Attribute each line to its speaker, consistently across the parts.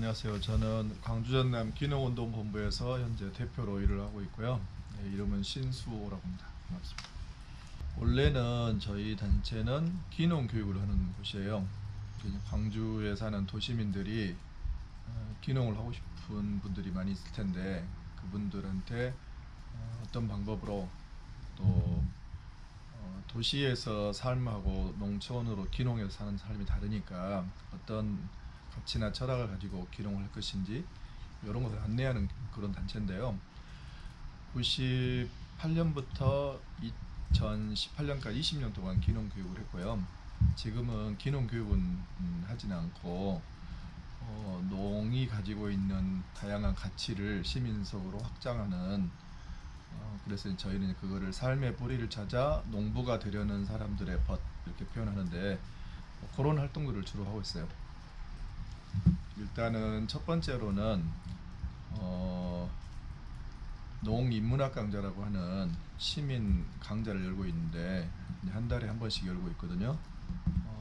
Speaker 1: 안녕하세요. 저는 광주 전남 기농운동본부에서 현재 대표로 일을 하고 있고요. 네, 이름은 신수호라고 합니다. 반갑습니다. 원래는 저희 단체는 기농 교육을 하는 곳이에요. 광주에 사는 도시민들이 기농을 하고 싶은 분들이 많이 있을 텐데 그분들한테 어떤 방법으로 또 도시에서 삶하고 농촌으로 기농해서 사는 삶이 다르니까 어떤 가치나 철학을 가지고 기농을 할 것인지 이런 것을 안내하는 그런 단체인데요. 98년부터 2018년까지 20년 동안 기농 교육을 했고요. 지금은 기농 교육은 하지는 않고 농이 가지고 있는 다양한 가치를 시민 속으로 확장하는 그래서 저희는 그거를 삶의 뿌리를 찾아 농부가 되려는 사람들의 벗 이렇게 표현하는데 그런 활동들을 주로 하고 있어요. 일단은 첫 번째로는 농인문학 강좌라고 하는 시민 강좌를 열고 있는데 한 달에 한 번씩 열고 있거든요.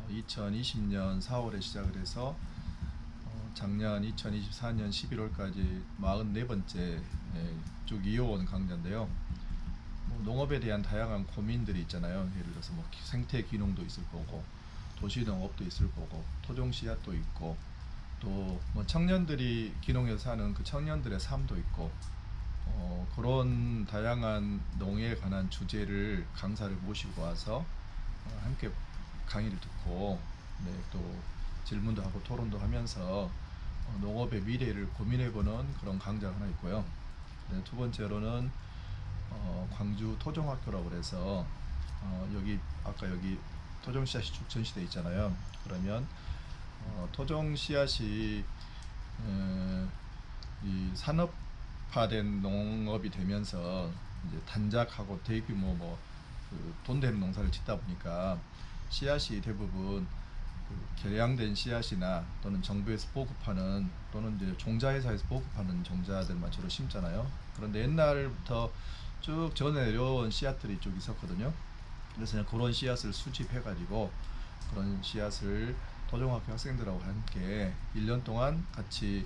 Speaker 1: 2020년 4월에 시작을 해서 작년 2024년 11월까지 44번째 쭉 이어온 강좌인데요. 농업에 대한 다양한 고민들이 있잖아요. 예를 들어서 생태 기농도 있을 거고 도시농업도 있을 거고 토종씨앗도 있고 또 청년들이 기농에서 사는 그 청년들의 삶도 있고 그런 다양한 농에 관한 주제를 강사를 모시고 와서 함께 강의를 듣고 또 질문도 하고 토론도 하면서 농업의 미래를 고민해보는 그런 강좌가 하나 있고요. 두 번째로는 광주 토종학교라고 해서 여기 아까 여기 토종씨앗이 죽전시대 있잖아요. 그러면 토종 씨앗이 이 산업화된 농업이 되면서 이제 단작하고 대규모 돈 되는 농사를 짓다 보니까 씨앗이 대부분 개량된 씨앗이나 또는 정부에서 보급하는 또는 이제 종자회사에서 보급하는 종자들만 주로 심잖아요. 그런데 옛날부터 쭉 전해 내려온 씨앗들이 쭉 있었거든요. 그래서 그런 씨앗을 수집해가지고 그런 씨앗을 토종학교 학생들하고 함께 1년 동안 같이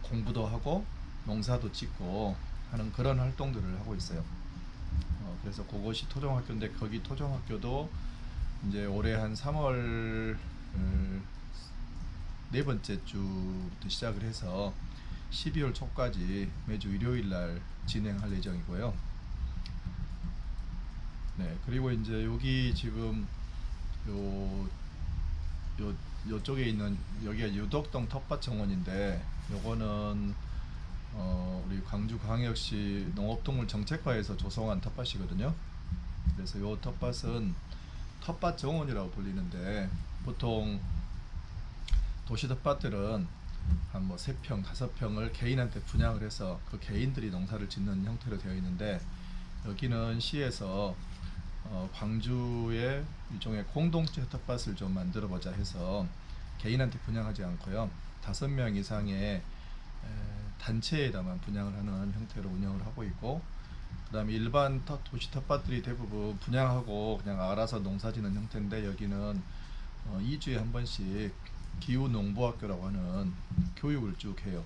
Speaker 1: 공부도 하고 농사도 짓고 하는 그런 활동들을 하고 있어요. 그래서 그것이 토종학교인데 거기 토종학교도 이제 올해 한 3월 네 번째 주부터 시작을 해서 12월 초까지 매주 일요일 날 진행할 예정이고요. 네, 그리고 이제 여기 지금 요쪽에 있는 여기가 유덕동 텃밭 정원인데 요거는 우리 광주광역시 농업동물 정책과에서 조성한 텃밭이거든요. 그래서 요 텃밭은 텃밭 정원이라고 불리는데 보통 도시 텃밭들은 한 3평, 5평을 개인한테 분양을 해서 그 개인들이 농사를 짓는 형태로 되어 있는데 여기는 시에서 광주의 일종의 공동체 텃밭을 좀 만들어 보자 해서 개인한테 분양하지 않고요 5명 이상의 단체에다만 분양을 하는 형태로 운영을 하고 있고 그 다음에 일반 도시 텃밭들이 대부분 분양하고 그냥 알아서 농사짓는 형태인데 여기는 2주에 한 번씩 기후농부학교라고 하는 교육을 쭉 해요.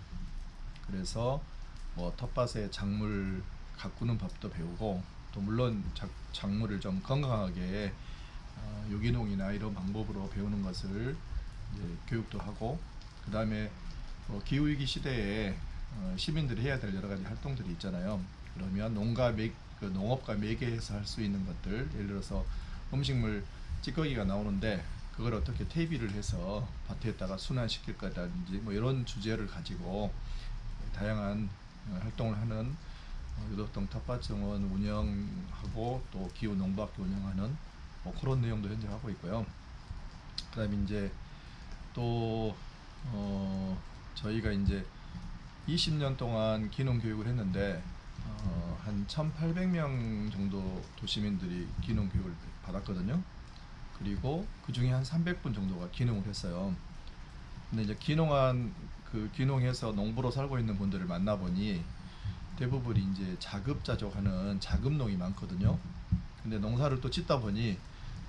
Speaker 1: 그래서 텃밭에 작물 가꾸는 법도 배우고 또 물론 작물을 좀 건강하게 유기농이나 이런 방법으로 배우는 것을 이제 교육도 하고 그 다음에 기후위기 시대에 시민들이 해야 될 여러 가지 활동들이 있잖아요. 그러면 농업과 매개해서 할 수 있는 것들 예를 들어서 음식물 찌꺼기가 나오는데 그걸 어떻게 퇴비를 해서 밭에다가 순환시킬 거라든지 이런 주제를 가지고 다양한 활동을 하는 유덕동 텃밭정원 운영하고 또 기후농부학교 운영하는 그런 내용도 현재 하고 있고요. 그 다음에 이제 또 저희가 이제 20년 동안 기농교육을 했는데 한 1800명 정도 도시민들이 기농교육을 받았거든요. 그리고 그 중에 한 300분 정도가 기농을 했어요. 근데 이제 기농해서 농부로 살고 있는 분들을 만나보니 대부분이 이제 자급자족하는 자급농이 많거든요. 근데 농사를 또 짓다 보니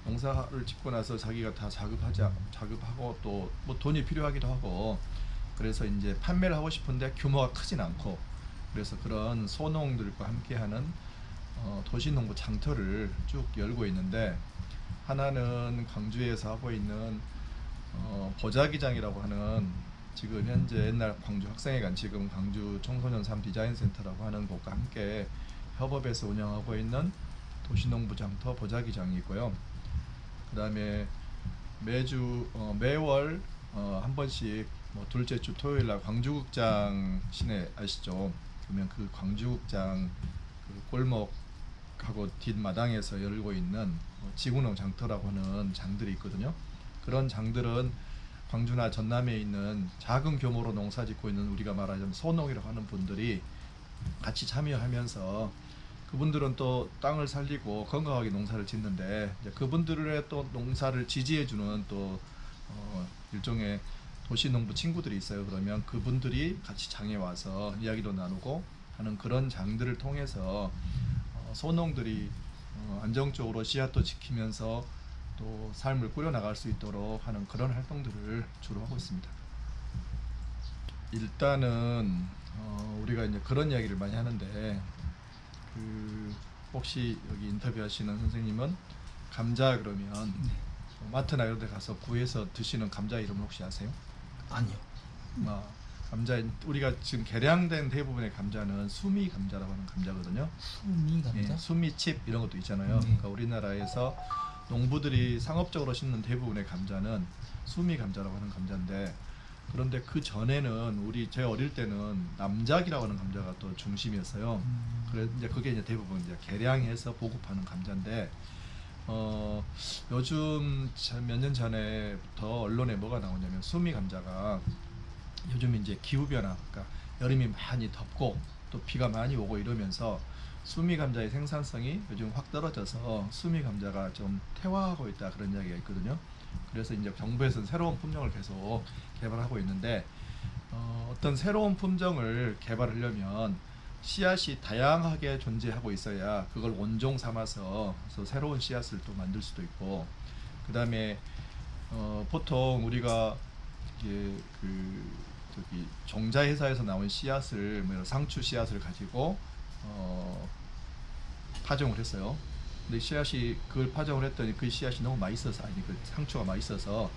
Speaker 1: 농사를 짓고 나서 자기가 다 자급하고 또 돈이 필요하기도 하고 그래서 이제 판매를 하고 싶은데 규모가 크진 않고, 그래서 그런 소농들과 함께하는 도시농부 장터를 쭉 열고 있는데, 하나는 광주에서 하고 있는 보자기장이라고 하는, 지금 현재 옛날 광주 학생회관, 지금 광주 청소년 삶 디자인 센터라고 하는 곳과 함께 협업해서 운영하고 있는 도시농부 장터 보자기장이 있고요. 그 다음에 매월 한 번씩 둘째 주 토요일 날 광주극장 시내 아시죠? 그러면 그 광주극장 그 골목하고 뒷마당에서 열고 있는 지구농 장터라고 하는 장들이 있거든요. 그런 장들은 광주나 전남에 있는 작은 규모로 농사 짓고 있는, 우리가 말하자면 소농이라고 하는 분들이 같이 참여하면서, 그분들은 또 땅을 살리고 건강하게 농사를 짓는데, 이제 그분들의 또 농사를 지지해주는 또 일종의 도시농부 친구들이 있어요. 그러면 그분들이 같이 장에 와서 이야기도 나누고 하는 그런 장들을 통해서 소농들이 안정적으로 씨앗도 지키면서 또 삶을 꾸려나갈 수 있도록 하는 그런 활동들을 주로 하고 있습니다. 일단은 우리가 이제 그런 이야기를 많이 하는데, 혹시 여기 인터뷰하시는 선생님은 감자 그러면 마트나 이런 데 가서 구해서 드시는 감자 이름 혹시 아세요?
Speaker 2: 아니요.
Speaker 1: 감자, 우리가 지금 개량된 대부분의 감자는 수미 감자라고 하는 감자거든요.
Speaker 2: 수미 감자?
Speaker 1: 예, 수미칩 이런 것도 있잖아요.
Speaker 2: 네.
Speaker 1: 그러니까 우리나라에서 농부들이 상업적으로 심는 대부분의 감자는 수미 감자라고 하는 감자인데, 그런데 그 전에는 제 어릴 때는 남작이라고 하는 감자가 또 중심이었어요. 그래 이제 그게 이제 대부분 이제 개량해서 보급하는 감자인데, 요즘 몇 년 전에부터 언론에 뭐가 나오냐면, 수미 감자가 요즘 이제 기후 변화, 그러니까 여름이 많이 덥고 또 비가 많이 오고 이러면서 수미 감자의 생산성이 요즘 확 떨어져서 수미 감자가 좀 퇴화하고 있다, 그런 이야기가 있거든요. 그래서 이제 정부에서는 새로운 품종을 계속 개발하고 있는데, 어떤 새로운 품종을 개발하려면 씨앗이 다양하게 존재하고 있어야 그걸 원종 삼아서 새로운 씨앗을 또 만들 수도 있고, 그 다음에 보통 우리가 이게 저기 종자 회사에서 나온 씨앗을, 상추 씨앗을 가지고 파종을 했어요. 근데 씨앗이, 그걸 파종을 했더니 그 씨앗이 너무 맛있어서, 아니 그 상추가 맛있어서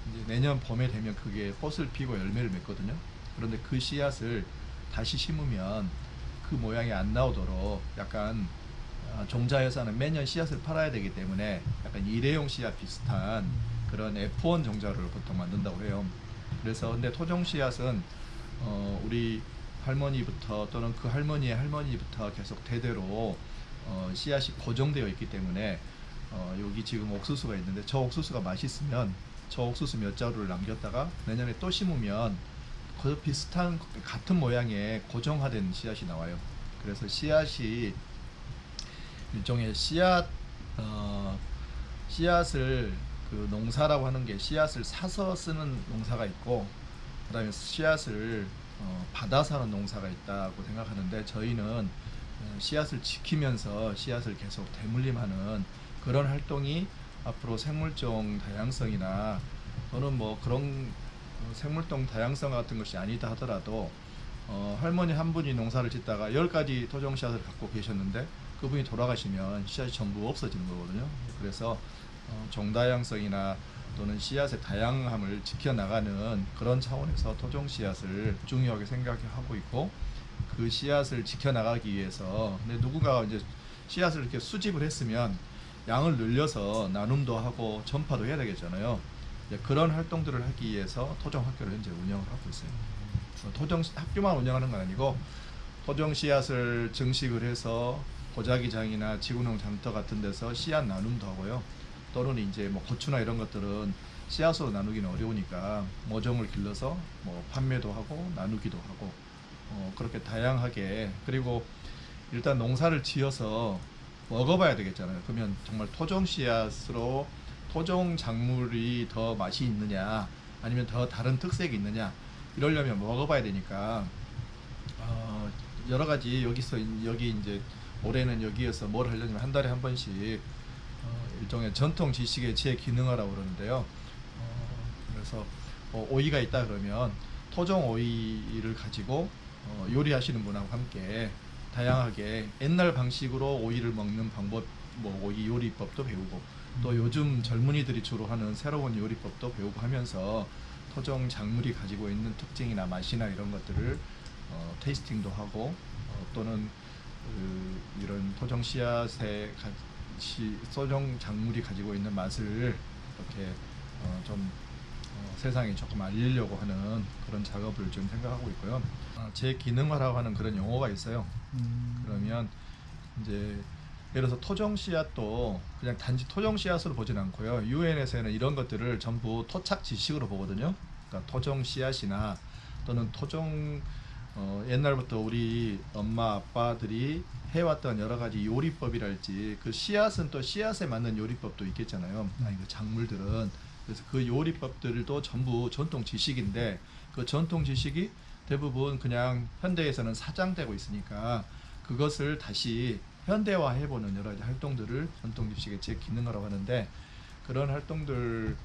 Speaker 1: 이제 내년 봄에 되면 그게 꽃을 피고 열매를 맺거든요. 그런데 그 씨앗을 다시 심으면 그 모양이 안 나오도록 약간 종자 회사는 매년 씨앗을 팔아야 되기 때문에 약간 일회용 씨앗 비슷한 그런 F1 종자를 보통 만든다고 해요. 그래서 근데 토종 씨앗은 우리 할머니부터 또는 그 할머니의 할머니부터 계속 대대로 씨앗이 고정되어 있기 때문에, 여기 지금 옥수수가 있는데 저 옥수수가 맛있으면 저 옥수수 몇 자루를 남겼다가 내년에 또 심으면 그 비슷한 같은 모양의 고정화된 씨앗이 나와요. 그래서 씨앗이 일종의 씨앗을 그 농사라고 하는 게 씨앗을 사서 쓰는 농사가 있고, 그 다음에 씨앗을 받아서 하는 농사가 있다고 생각하는데, 저희는 씨앗을 지키면서 씨앗을 계속 대물림하는 그런 활동이 앞으로 생물종 다양성이나 또는 뭐 그런 생물종 다양성 같은 것이 아니다 하더라도, 할머니 한 분이 농사를 짓다가 10가지 토종 씨앗을 갖고 계셨는데 그분이 돌아가시면 씨앗이 전부 없어지는 거거든요. 그래서 종다양성이나 또는 씨앗의 다양함을 지켜나가는 그런 차원에서 토종 씨앗을 중요하게 생각하고 있고, 그 씨앗을 지켜나가기 위해서, 근데 누군가가 이제 씨앗을 이렇게 수집을 했으면 양을 늘려서 나눔도 하고 전파도 해야 되겠잖아요. 그런 활동들을 하기 위해서 토종 학교를 현재 운영을 하고 있어요. 토종 학교만 운영하는 건 아니고, 토종 씨앗을 증식을 해서 보자기장이나 지구농 장터 같은 데서 씨앗 나눔도 하고요. 또는 이제 뭐 고추나 이런 것들은 씨앗으로 나누기는 어려우니까 모종을 길러서 뭐 판매도 하고 나누기도 하고, 그렇게 다양하게. 그리고 일단 농사를 지어서 먹어봐야 되겠잖아요. 그러면 정말 토종 씨앗으로 토종 작물이 더 맛이 있느냐 아니면 더 다른 특색이 있느냐, 이러려면 먹어봐야 되니까 여러 가지, 여기 이제 올해는 여기에서 뭘 하려면 한 달에 한 번씩 일종의 전통 지식의 재기능화라고 그러는데요. 그래서 오이가 있다 그러면 토종 오이를 가지고 요리하시는 분하고 함께 다양하게 옛날 방식으로 오이를 먹는 방법, 뭐 오이 요리법도 배우고 또 요즘 젊은이들이 주로 하는 새로운 요리법도 배우고 하면서 토종 작물이 가지고 있는 특징이나 맛이나 이런 것들을 테이스팅도 하고 또는 이런 토종 씨앗의 토종 작물이 가지고 있는 맛을 이렇게 좀 세상에 조금 알리려고 하는 그런 작업을 좀 생각하고 있고요. 제 기능화라고 하는 그런 용어가 있어요. 그러면 이제 예를 들어서 토종 씨앗도 그냥 단지 토종 씨앗으로 보진 않고요. 유엔에서는 이런 것들을 전부 토착 지식으로 보거든요. 그러니까 토종 씨앗이나 또는 토종 옛날부터 우리 엄마 아빠들이 해왔던 여러 가지 요리법이랄지 그 씨앗은 또 씨앗에 맞는 요리법도 있겠잖아요. 아니 그 작물들은 그래서 그 요리법들도 전부 전통 지식인데 그 전통 지식이 대부분 그냥 현대에서는 사장되고 있으니까 그것을 다시 현대화해보는 여러 가지 활동들을 전통 지식의 제 기능이라고 하는데 그런 활동들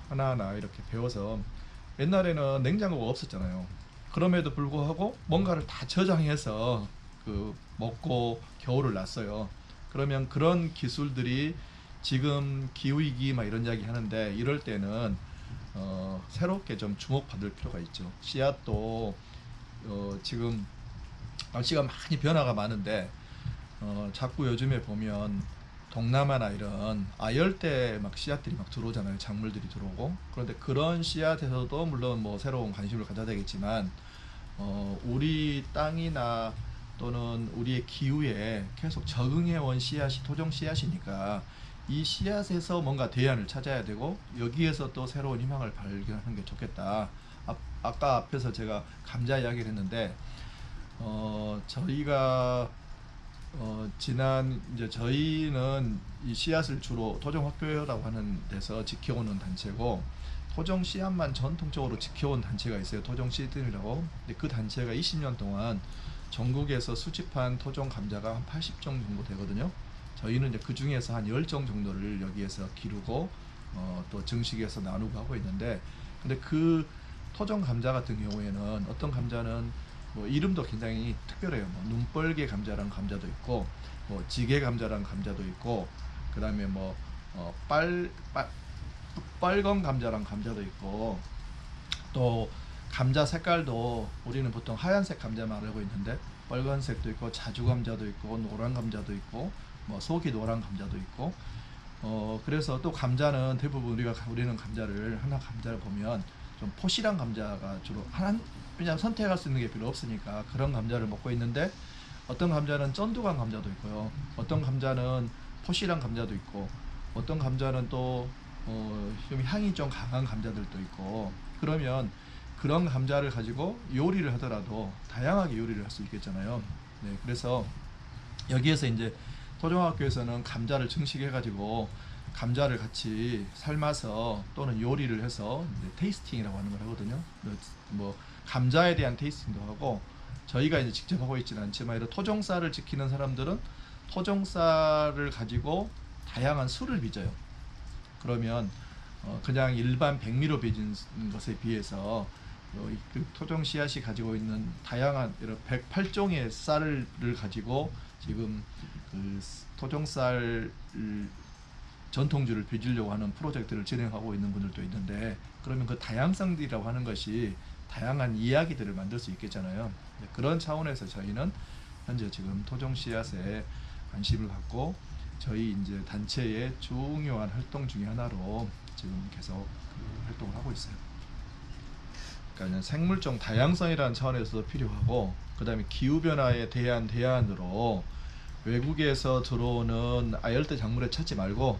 Speaker 1: 하나하나 이렇게 배워서 옛날에는 냉장고가 없었잖아요. 그럼에도 불구하고 뭔가를 다 저장해서 먹고 겨울을 났어요. 그러면 그런 기술들이 지금 기후위기 막 이런 이야기 하는데 이럴 때는 새롭게 좀 주목받을 필요가 있죠. 씨앗도 지금 날씨가 많이 변화가 많은데 자꾸 요즘에 보면 동남아나 이런 아열대 막 씨앗들이 막 들어오잖아요. 작물들이 들어오고. 그런데 그런 씨앗에서도 물론 뭐 새로운 관심을 가져야 되겠지만 우리 땅이나 또는 우리의 기후에 계속 적응해 온 씨앗이 토종 씨앗이니까 이 씨앗에서 뭔가 대안을 찾아야 되고 여기에서 또 새로운 희망을 발견하는 게 좋겠다. 아까 앞에서 제가 감자 이야기를 했는데 저희가 이제 저희는 이 씨앗을 주로 토종학교라고 하는 데서 지켜오는 단체고 토종 씨앗만 전통적으로 지켜온 단체가 있어요. 토종 씨앗이라고. 근데 그 단체가 20년 동안 전국에서 수집한 토종 감자가 한 80종 정도 되거든요. 저희는 이제 그 중에서 한 10종 정도를 여기에서 기르고 또 증식해서 나누고 하고 있는데 근데 그 토종 감자 같은 경우에는 어떤 감자는 뭐 이름도 굉장히 특별해요. 뭐 눈벌개 감자라는 감자도 있고 뭐 지게 감자라는 감자도 있고 그 다음에 뭐 빨간 감자라는 감자도 있고 또 감자 색깔도 우리는 보통 하얀색 감자만 알고 있는데 빨간색도 있고 자주 감자도 있고 노란 감자도 있고 뭐 속이 노란 감자도 있고 그래서 또 감자는 대부분 우리는 감자를 감자를 보면 좀 포실한 감자가 주로 그냥 선택할 수 있는 게 별로 없으니까 그런 감자를 먹고 있는데 어떤 감자는 쫀득한 감자도 있고요. 어떤 감자는 포실한 감자도 있고 어떤 감자는 또 좀 향이 좀 강한 감자들도 있고 그러면 그런 감자를 가지고 요리를 하더라도 다양하게 요리를 할 수 있겠잖아요. 네, 그래서 여기에서 이제 토종학교에서는 감자를 증식해 가지고 감자를 같이 삶아서 또는 요리를 해서 이제 테이스팅이라고 하는 걸 하거든요. 뭐 감자에 대한 테이스팅도 하고 저희가 이제 직접 하고 있지는 않지만 이런 토종쌀을 지키는 사람들은 토종쌀을 가지고 다양한 술을 빚어요. 그러면 그냥 일반 백미로 빚은 것에 비해서 그 토종 씨앗이 가지고 있는 다양한 이런 108종의 쌀을 가지고 지금 그 토종쌀 전통주를 빚으려고 하는 프로젝트를 진행하고 있는 분들도 있는데 그러면 그 다양성이라고 하는 것이 다양한 이야기들을 만들 수 있겠잖아요. 그런 차원에서 저희는 현재 지금 토종 씨앗에 관심을 갖고 저희 이제 단체의 중요한 활동 중에 하나로 지금 계속 그 활동을 하고 있어요. 그러니까 생물종 다양성이라는 차원에서도 필요하고 그 다음에 기후변화에 대한 대안으로 외국에서 들어오는 아열대 작물을 찾지 말고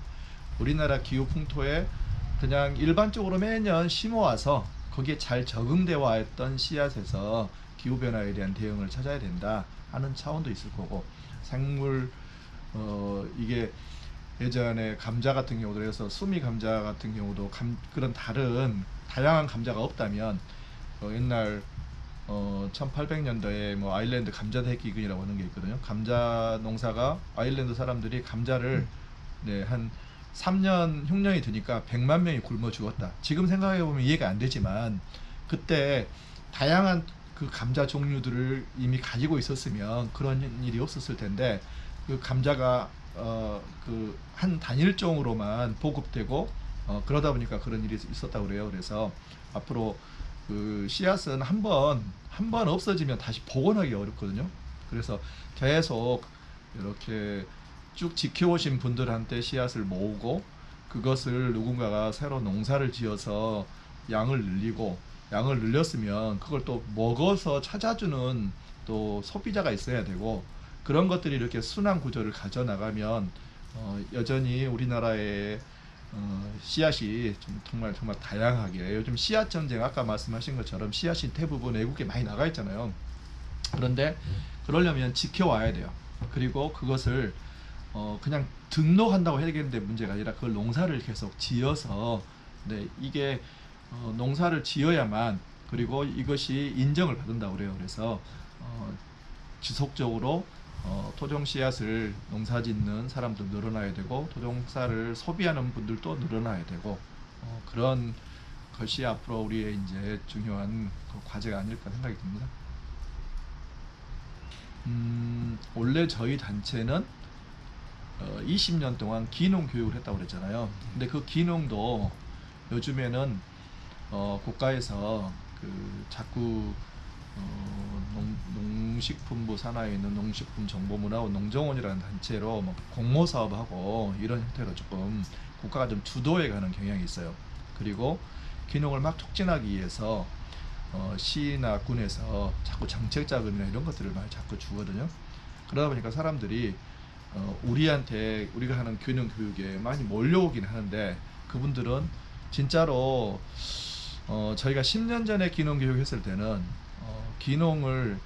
Speaker 1: 우리나라 기후 풍토에 그냥 일반적으로 매년 심어와서 거기에 잘 적응되어 왔던 씨앗에서 기후변화에 대한 대응을 찾아야 된다 하는 차원도 있을 거고 생물 이게 예전에 감자 같은 경우도 그래서 수미 감자 같은 경우도 그런 다양한 감자가 없다면 옛날 1800년도에 뭐 아일랜드 감자 대기근이라고 하는 게 있거든요. 감자 농사가 아일랜드 사람들이 감자를 한 3년 흉년이 드니까 100만 명이 굶어 죽었다. 지금 생각해 보면 이해가 안 되지만 그때 다양한 그 감자 종류들을 이미 가지고 있었으면 그런 일이 없었을 텐데 그 감자가 그 한 단일종으로만 보급되고 그러다 보니까 그런 일이 있었다고 그래요. 그래서 앞으로 그 씨앗은 한 번 없어지면 다시 복원하기 어렵거든요. 그래서 계속 이렇게 쭉 지켜오신 분들한테 씨앗을 모으고 그것을 누군가가 새로 농사를 지어서 양을 늘리고 양을 늘렸으면 그걸 또 먹어서 찾아주는 또 소비자가 있어야 되고 그런 것들이 이렇게 순환 구조를 가져나가면 여전히 우리나라의 씨앗이 좀 정말 다양하게 요즘 씨앗 전쟁 아까 말씀하신 것처럼 씨앗이 대부분 외국에 많이 나가 있잖아요. 그런데 그러려면 지켜와야 돼요. 그리고 그것을 그냥 등록한다고 해야겠는데 문제가 아니라 그걸 농사를 계속 지어서 네, 이게 농사를 지어야만 그리고 이것이 인정을 받는다고 그래요. 그래서 지속적으로 토종 씨앗을 농사 짓는 사람도 늘어나야 되고 토종쌀을 소비하는 분들도 늘어나야 되고 그런 것이 앞으로 우리의 이제 중요한 그 과제가 아닐까 생각이 듭니다. 원래 저희 단체는 20년 동안 기농 교육을 했다고 그랬잖아요. 근데 그 기농도 요즘에는 국가에서 그 자꾸 농식품부 산하에 있는 농식품정보문화원 농정원이라는 단체로 뭐 공모 사업하고 이런 형태로 조금 국가가 좀 주도해 가는 경향이 있어요. 그리고 기농을 막 촉진하기 위해서 시나 군에서 자꾸 정책 자금이나 이런 것들을 많이 자꾸 주거든요. 그러다 보니까 사람들이 우리한테 우리가 하는 기농 교육에 많이 몰려오긴 하는데 그분들은 진짜로 저희가 10년 전에 기농 교육 했을 때는 기농을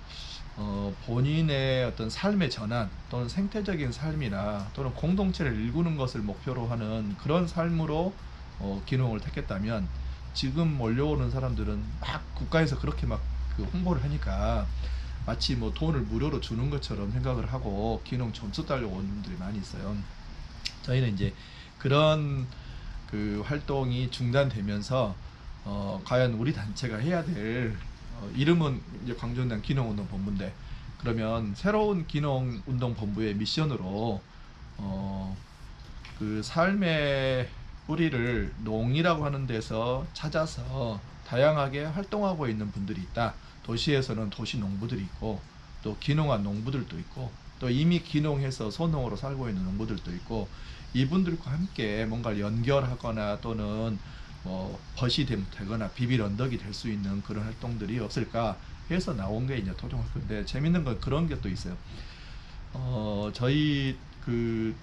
Speaker 1: 본인의 어떤 삶의 전환 또는 생태적인 삶이나 또는 공동체를 일구는 것을 목표로 하는 그런 삶으로 기농을 택했다면 지금 몰려오는 사람들은 막 국가에서 그렇게 막 그 홍보를 하니까 마치 뭐 돈을 무료로 주는 것처럼 생각을 하고 기농 점수 따려고 오는 분들이 많이 있어요. 저희는 이제 그런 그 활동이 중단되면서 과연 우리 단체가 해야 될 이름은 이제 광주은행 기농운동본부인데 그러면 새로운 기농운동본부의 미션으로 그 삶의 뿌리를 농이라고 하는 데서 찾아서 다양하게 활동하고 있는 분들이 있다. 도시에서는 도시 농부들이 있고 또 기농한 농부들도 있고 또 이미 기농해서 소농으로 살고 있는 농부들도 있고 이분들과 함께 뭔가 연결하거나 또는 뭐 벗이 되거나 비빌 언덕이 될 수 있는 그런 활동들이 없을까 해서 나온 게 이제 토종학교인데 재밌는 건 그런 게 또 있어요. 저희 그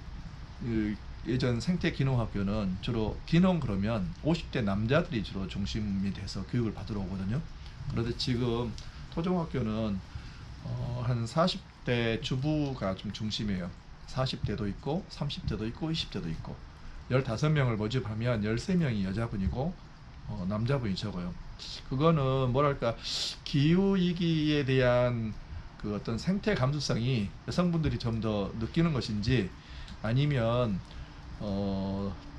Speaker 1: 예전 생태 기농학교는 주로 기농 그러면 50대 남자들이 주로 중심이 돼서 교육을 받으러 오거든요. 그런데 지금 토종학교는 한 40대 주부가 좀 중심이에요. 40대도 있고 30대도 있고 20대도 있고 15명을 모집하면 13명이 여자분이고 남자분이 적어요. 그거는 뭐랄까 기후위기에 대한 그 어떤 생태 감수성이 여성분들이 좀 더 느끼는 것인지 아니면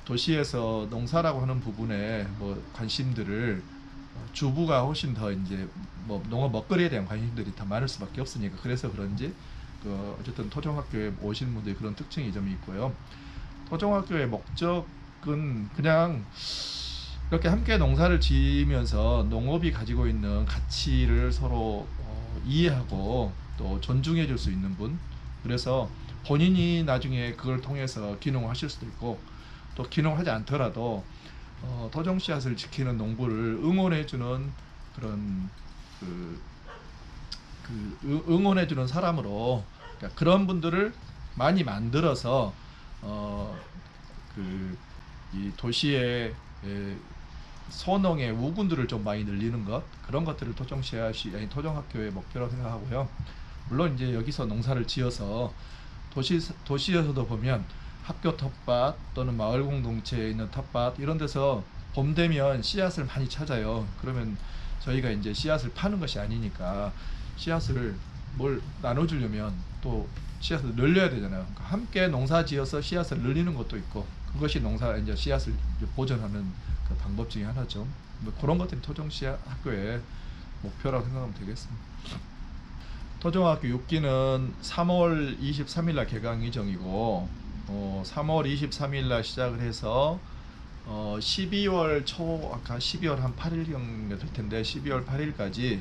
Speaker 1: 도시에서 농사라고 하는 부분에 뭐 관심들을 주부가 훨씬 더 이제 뭐 농업 먹거리에 대한 관심들이 더 많을 수밖에 없으니까 그래서 그런지 그 어쨌든 토종학교에 오시는 분들이 그런 특징이 좀 있고요. 토종학교의 목적은 그냥 이렇게 함께 농사를 지으면서 농업이 가지고 있는 가치를 서로 이해하고 또 존중해 줄 수 있는 분 그래서 본인이 나중에 그걸 통해서 기농을 하실 수도 있고 또 기농하지 않더라도 토종 씨앗을 지키는 농부를 응원해주는 그런 응원해주는 사람으로 그러니까 그런 분들을 많이 만들어서 이 도시의 소농의 우군들을 좀 많이 늘리는 것 그런 것들을 토종 씨앗이 아니 토종 학교의 목표라고 생각하고요. 물론 이제 여기서 농사를 지어서 도시에서도 보면 학교 텃밭 또는 마을 공동체에 있는 텃밭 이런 데서 봄 되면 씨앗을 많이 찾아요. 그러면 저희가 이제 씨앗을 파는 것이 아니니까 씨앗을 뭘 나눠주려면 또 씨앗을 늘려야 되잖아요. 그러니까 함께 농사 지어서 씨앗을 늘리는 것도 있고 그것이 농사 이제 씨앗을 이제 보존하는 그 방법 중에 하나죠. 뭐 그런 것들이 토종씨앗학교의 목표라고 생각하면 되겠습니다. 토종학교 6기는 3월 23일 날 개강 예정이고 3월 23일 날 시작을 해서 12월 초 아까 12월 한 8일경 될 텐데 12월 8일까지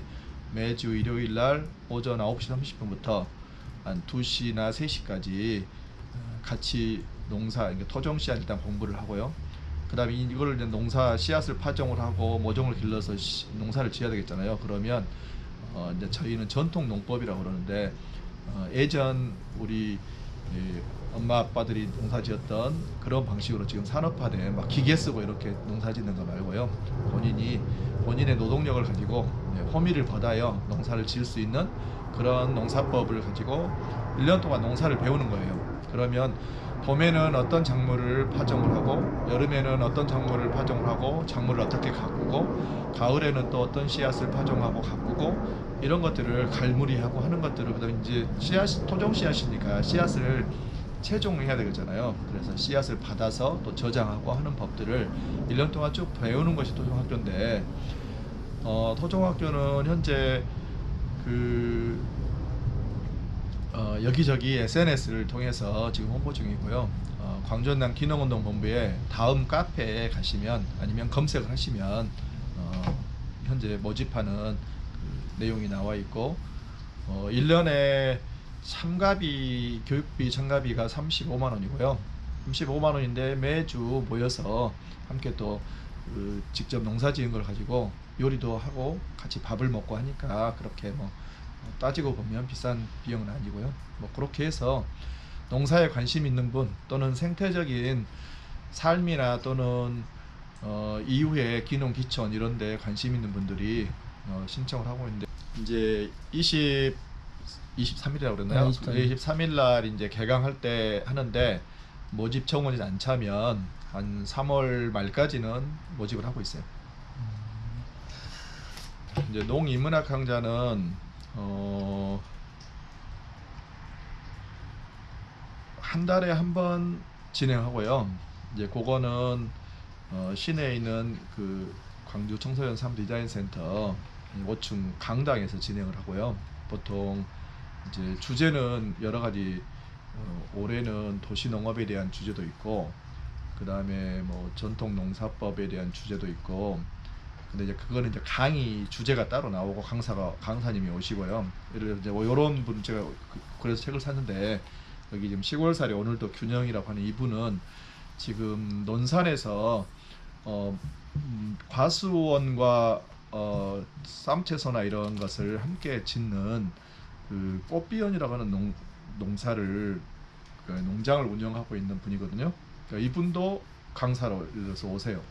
Speaker 1: 매주 일요일 날 오전 9시 30분부터 한 2시나 3시까지 같이 농사, 그러니까 토종 씨앗 일단 공부를 하고요. 그 다음에 이걸 이제 농사 씨앗을 파종을 하고 모종을 길러서 농사를 지어야 되겠잖아요. 그러면 이제 저희는 전통 농법이라고 그러는데 예전 우리 엄마 아빠들이 농사 지었던 그런 방식으로 지금 산업화된 막 기계 쓰고 이렇게 농사 짓는 거 말고요. 본인의 노동력을 가지고 호미를 받아요 농사를 지을 수 있는 그런 농사법을 가지고 1년 동안 농사를 배우는 거예요. 그러면 봄에는 어떤 작물을 파종을 하고 여름에는 어떤 작물을 파종을 하고 작물을 어떻게 가꾸고 가을에는 또 어떤 씨앗을 파종하고 가꾸고 이런 것들을 갈무리하고 하는 것들을 그다음에 이제 씨앗 토종 씨앗이니까 씨앗을 채종해야 되겠잖아요. 그래서 씨앗을 받아서 또 저장하고 하는 법들을 1년 동안 쭉 배우는 것이 토종학교인데 토종학교는 현재 여기저기 SNS를 통해서 지금 홍보 중이고요. 광주현남 기농운동본부에 다음 카페에 가시면 아니면 검색을 하시면 현재 모집하는 그 내용이 나와 있고 1년에 참가비 교육비 참가비가 35만 원이고요. 35만 원인데 매주 모여서 함께 또 직접 농사 지은 걸 가지고 요리도 하고 같이 밥을 먹고 하니까 그렇게 뭐 따지고 보면 비싼 비용은 아니고요. 뭐 그렇게 해서 농사에 관심 있는 분 또는 생태적인 삶이나 또는 이후에 기농 기촌 이런 데 관심 있는 분들이 신청을 하고 있는데 이제 23일이라고 그랬나요? 23일 날 이제 개강할 때 하는데 모집 청원이 안 차면 한 3월 말까지는 모집을 하고 있어요. 이제 농인문학 강좌는 한 달에 한 번 진행하고요. 이제 그거는 시내에 있는 그 광주 청소년 3 디자인 센터 5층 강당에서 진행을 하고요. 보통 이제 주제는 여러 가지 올해는 도시 농업에 대한 주제도 있고 그 다음에 뭐 전통 농사법에 대한 주제도 있고 근데 이제 그거는 이제 강의 주제가 따로 나오고 강사님이 오시고요. 예를 들어 이제 이런 분 제가 그래서 책을 샀는데 여기 지금 시골살이 오늘도 균형이라고 하는 이분은 지금 논산에서 과수원과 쌈채소나 이런 것을 함께 짓는 그 꽃비연이라고 하는 농사를 농장을 운영하고 있는 분이거든요. 그러니까 이분도 강사로 예를 들어서 오세요.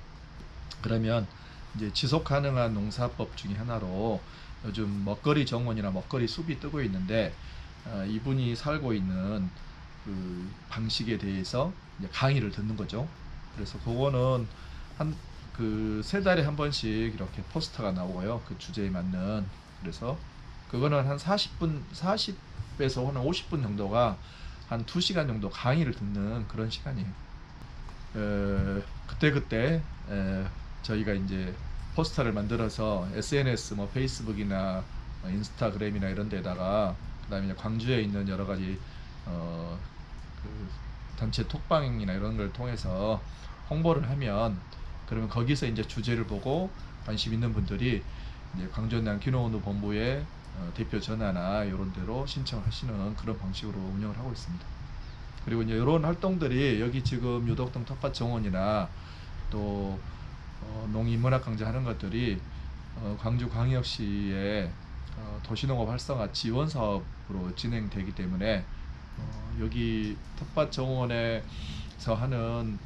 Speaker 1: 그러면 이제 지속 가능한 농사법 중에 하나로 요즘 먹거리 정원이나 먹거리 숲이 뜨고 있는데 이분이 살고 있는 그 방식에 대해서 이제 강의를 듣는 거죠. 그래서 그거는 한 그 3달에 한 번씩 이렇게 포스터가 나오고요. 그 주제에 맞는. 그래서 그거는 한 40에서 한 50분 정도가 한 2시간 정도 강의를 듣는 그런 시간이에요. 그때 저희가 이제 포스터를 만들어서 SNS 뭐 페이스북이나 인스타그램이나 이런 데다가 그다음에 이제 광주에 있는 여러 가지 그 단체 톡방이나 이런 걸 통해서 홍보를 하면 그러면 거기서 이제 주제를 보고 관심 있는 분들이 이제 광주현남 기농운동본부의 대표 전화나 이런 데로 신청하시는 그런 방식으로 운영을 하고 있습니다. 그리고 이제 이런 활동들이 여기 지금 유덕동 텃밭 정원이나 또 농인문학 강좌 하는 것들이 광주광역시의 도시농업 활성화 지원 사업으로 진행되기 때문에 여기 텃밭 정원에서 하는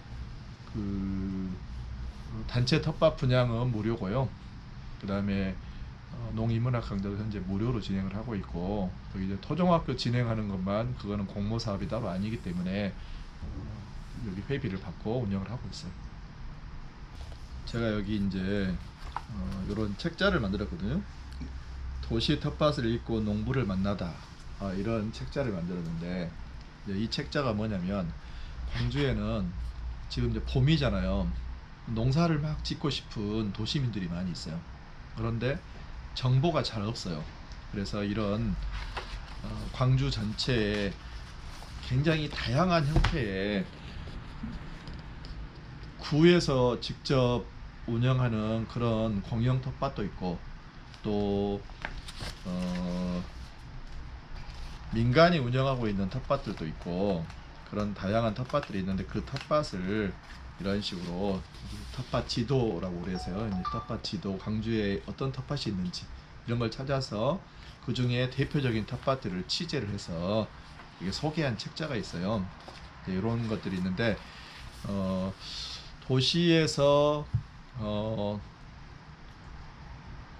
Speaker 1: 그 단체 텃밭 분양은 무료고요. 그 다음에 농인문학 강좌도 현재 무료로 진행을 하고 있고 또 이제 토종학교 진행하는 것만 그거는 공모 사업이 따로 아니기 때문에 여기 회비를 받고 운영을 하고 있어요. 제가 여기 이제 이런 책자를 만들었거든요. 도시 텃밭을 읽고 농부를 만나다 이런 책자를 만들었는데 이제 이 책자가 뭐냐면 광주에는 지금 이제 봄이잖아요. 농사를 막 짓고 싶은 도시민들이 많이 있어요. 그런데 정보가 잘 없어요. 그래서 이런 광주 전체에 굉장히 다양한 형태의 구에서 직접 운영하는 그런 공영 텃밭도 있고, 또 민간이 운영하고 있는 텃밭들도 있고, 그런 다양한 텃밭들이 있는데 그 텃밭을 이런 식으로 텃밭 지도라고 그래서요. 이제 텃밭 지도, 광주에 어떤 텃밭이 있는지 이런 걸 찾아서 그 중에 대표적인 텃밭들을 취재를 해서 이게 소개한 책자가 있어요. 이런 것들이 있는데 도시에서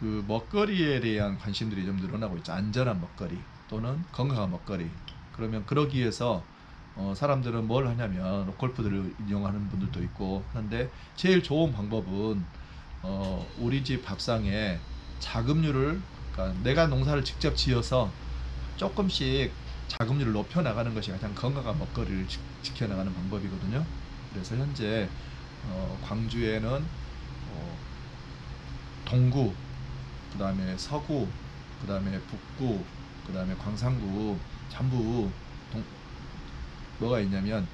Speaker 1: 그 먹거리에 대한 관심들이 좀 늘어나고 있죠. 안전한 먹거리 또는 건강한 먹거리. 그러면 그러기 위해서 사람들은 뭘 하냐면 로컬푸드를 이용하는 분들도 있고 하는데, 제일 좋은 방법은 우리 집 밥상에 자급률을, 그러니까 내가 농사를 직접 지어서 조금씩 자급률을 높여 나가는 것이 가장 건강한 먹거리를 지켜나가는 방법이거든요. 그래서 현재 광주에는 동구, 그 다음에 서구, 그 다음에 북구, 그 다음에 광산구 전부 뭐가 있냐면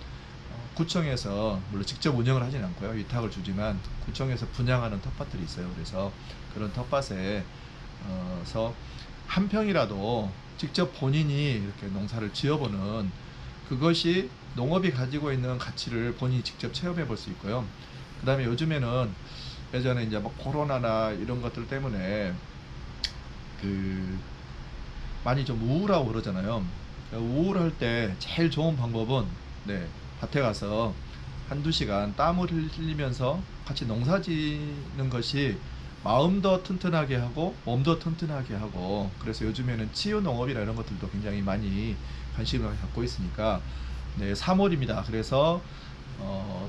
Speaker 1: 구청에서 물론 직접 운영을 하진 않고요. 위탁을 주지만 구청에서 분양하는 텃밭들이 있어요. 그래서 그런 텃밭에서 한 평이라도 직접 본인이 이렇게 농사를 지어보는, 그것이 농업이 가지고 있는 가치를 본인이 직접 체험해 볼 수 있고요. 그 다음에 요즘에는, 예전에 이제 뭐 코로나나 이런 것들 때문에 그 많이 좀 우울하고 그러잖아요. 우울할 때 제일 좋은 방법은, 네, 밭에 가서 한두 시간 땀을 흘리면서 같이 농사 짓는 것이 마음도 튼튼하게 하고 몸도 튼튼하게 하고, 그래서 요즘에는 치유 농업이나 이런 것들도 굉장히 많이 관심을 갖고 있으니까, 네, 3월입니다. 그래서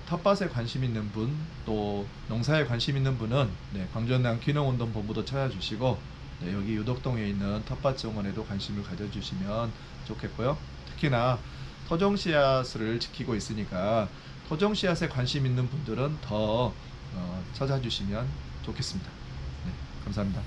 Speaker 1: 텃밭에 관심 있는 분, 또 농사에 관심 있는 분은, 네, 광주현장 귀농운동본부도 찾아주시고, 네, 여기 유덕동에 있는 텃밭 정원에도 관심을 가져주시면 좋겠고요. 특히나 토종 씨앗을 지키고 있으니까 토종 씨앗에 관심 있는 분들은 더 찾아주시면 좋겠습니다. 네, 감사합니다.